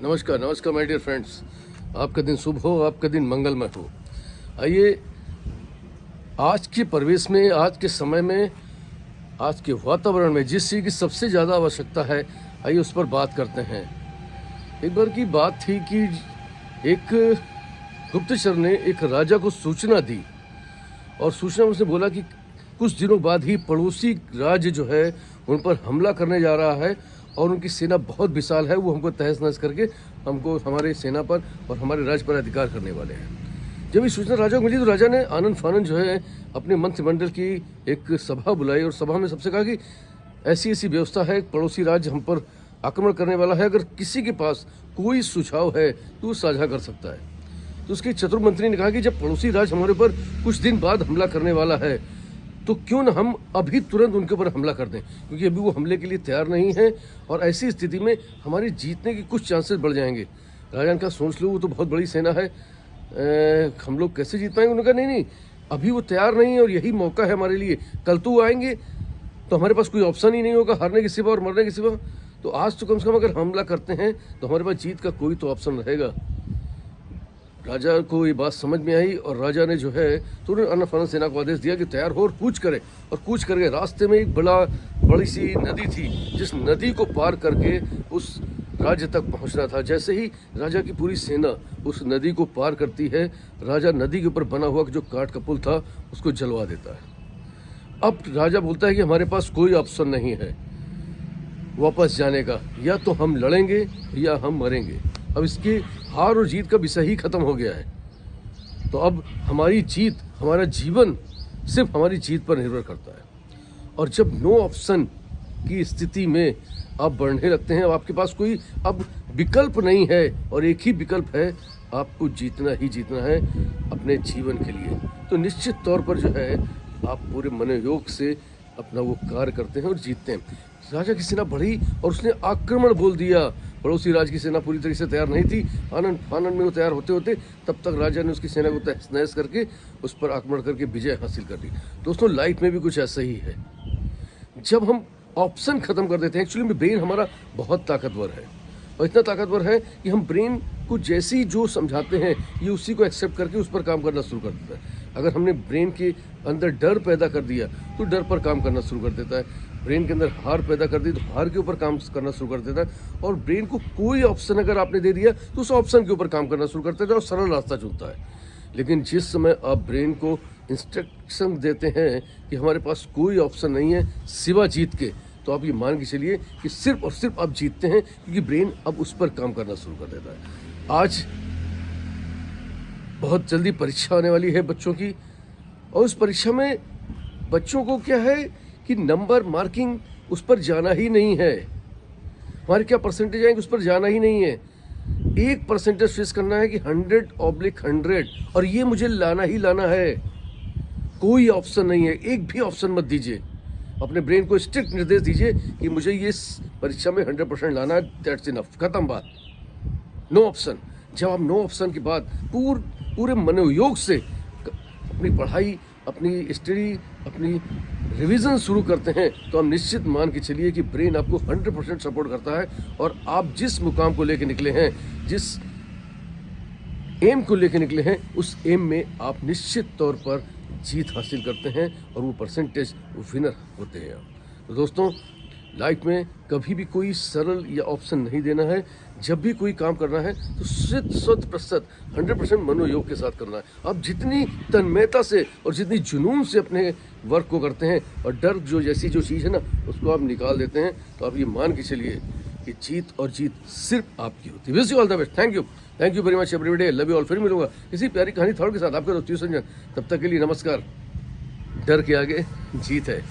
नमस्कार नमस्कार my dear friends, आपका दिन शुभ हो, आपका दिन मंगलमय हो। आइए आज के परिवेश में, आज के समय में, आज के वातावरण में जिस चीज़ की सबसे ज़्यादा आवश्यकता है, आइए उस पर बात करते हैं। एक बार की बात थी कि एक गुप्तचर ने एक राजा को सूचना दी और सूचना उसने बोला कि कुछ दिनों बाद ही पड़ोसी राज्य जो है उन पर हमला करने जा रहा है और उनकी सेना बहुत विशाल है, वो हमको तहस नहस करके हमको हमारे सेना पर और हमारे राज्य पर अधिकार करने वाले हैं। जब ये सूचना राजा को मिली तो राजा ने आनंद फानंद जो है अपने मंत्रिमंडल की एक सभा बुलाई और सभा में सबसे कहा कि ऐसी ऐसी व्यवस्था है, पड़ोसी राज्य हम पर आक्रमण करने वाला है, अगर किसी के पास कोई सुझाव है तो वो साझा कर सकता है। तो उसके चतुर मंत्री ने कहा कि जब पड़ोसी राज्य हमारे ऊपर कुछ दिन बाद हमला करने वाला है तो क्यों न हम अभी तुरंत उनके ऊपर हमला कर दें, क्योंकि अभी वो हमले के लिए तैयार नहीं है और ऐसी स्थिति में हमारे जीतने के कुछ चांसेस बढ़ जाएंगे। राजा ने कहा सोच लो, वो तो बहुत बड़ी सेना है, हम लोग कैसे जीत पाएंगे। उन्होंने कहा नहीं, अभी वो तैयार नहीं है और यही मौका है हमारे लिए। कल तो वो आएंगे तो हमारे पास कोई ऑप्शन ही नहीं होगा हारने के सिवा और मरने के सिवा। तो आज तो कम से कम अगर हमला करते हैं तो हमारे पास जीत का कोई तो ऑप्शन रहेगा। राजा को ये बात समझ में आई और राजा ने जो है तुरंत आनंद फानंद सेना को आदेश दिया कि तैयार हो और कूच करे। और कूच करके रास्ते में एक बड़ी सी नदी थी, जिस नदी को पार करके उस राज्य तक पहुंचना था। जैसे ही राजा की पूरी सेना उस नदी को पार करती है, राजा नदी के ऊपर बना हुआ जो काठ का पुल था उसको जलवा देता है। अब राजा बोलता है कि हमारे पास कोई ऑप्शन नहीं है वापस जाने का, या तो हम लड़ेंगे या हम मरेंगे। अब इसकी हार और जीत का विषय ही खत्म हो गया है। तो अब हमारी जीत, हमारा जीवन सिर्फ हमारी जीत पर निर्भर करता है। और जब नो ऑप्शन की स्थिति में आप बढ़ने लगते हैं, आपके पास कोई अब विकल्प नहीं है और एक ही विकल्प है, आपको जीतना ही जीतना है अपने जीवन के लिए, तो निश्चित तौर पर जो है आप पूरे मनोयोग से अपना वो कार्य करते हैं और जीतते हैं। राजा की सेना बढ़ी और उसने आक्रमण बोल दिया। पड़ोसी राज्य की सेना पूरी तरीके से तैयार नहीं थी। आनंद फानंद में वो तैयार होते होते तब तक राजा ने उसकी सेना को तहस नहस करके उस पर आक्रमण करके विजय हासिल कर ली। दोस्तों, लाइफ में भी कुछ ऐसा ही है। जब हम ऑप्शन खत्म कर देते हैं, एक्चुअली में ब्रेन हमारा बहुत ताकतवर है और इतना ताकतवर है कि हम ब्रेन को जैसे ही जो समझाते हैं ये उसी को एक्सेप्ट करके उस पर काम करना शुरू कर देता है। अगर हमने ब्रेन के अंदर डर पैदा कर दिया तो डर पर काम करना शुरू कर देता है। ब्रेन के अंदर हार पैदा कर दी तो हार के ऊपर काम करना शुरू कर देता है। और ब्रेन को कोई ऑप्शन अगर आपने दे दिया तो उस ऑप्शन के ऊपर काम करना शुरू कर देता है और सरल रास्ता चुनता है। लेकिन जिस समय आप ब्रेन को इंस्ट्रक्शन देते हैं कि हमारे पास कोई ऑप्शन नहीं है सिवा जीत के, तो आप ये मान के चलिए कि सिर्फ और सिर्फ आप जीतते हैं, क्योंकि ब्रेन अब उस पर काम करना शुरू कर देता है। आज बहुत जल्दी परीक्षा आने वाली है बच्चों की, और उस परीक्षा में बच्चों को क्या है कि नंबर मार्किंग उस पर जाना ही नहीं है। हमारे क्या परसेंटेज आएंगे उस पर जाना ही नहीं है। एक परसेंटेज फिक्स करना है कि 100/100 और ये मुझे लाना ही लाना है। कोई ऑप्शन नहीं है, एक भी ऑप्शन मत दीजिए। अपने ब्रेन को स्ट्रिक्ट निर्देश दीजिए कि मुझे ये परीक्षा में 100% लाना है, दैट्स इनफ, खत्म बात, नो ऑप्शन। जब आप नो ऑप्शन के बाद पूरे मनोयोग से अपनी पढ़ाई, अपनी स्टडी, अपनी रिवीजन शुरू करते हैं तो हम निश्चित मान के चलिए कि ब्रेन आपको 100% सपोर्ट करता है और आप जिस मुकाम को लेकर निकले हैं, जिस एम को लेकर निकले हैं, उस एम में आप निश्चित तौर पर जीत हासिल करते हैं और वो परसेंटेज विनर होते हैं। तो दोस्तों, लाइफ में कभी भी कोई सरल या ऑप्शन नहीं देना है। जब भी कोई काम करना है तो 100% मनोयोग के साथ करना है। आप जितनी तन्मयता से और जितनी जुनून से अपने वर्क को करते हैं और डर जैसी जो चीज़ है ना उसको आप निकाल देते हैं, तो आप ये मान के चलिए कि जीत और जीत सिर्फ आपकी होती है। Wish you all the best. Thank you very much everyday. Love you all. फिर मिलूंगा इसी प्यारी कहानी थॉट के साथ, आपका दोस्त संजन। तब तक के लिए नमस्कार। डर के आगे जीत है।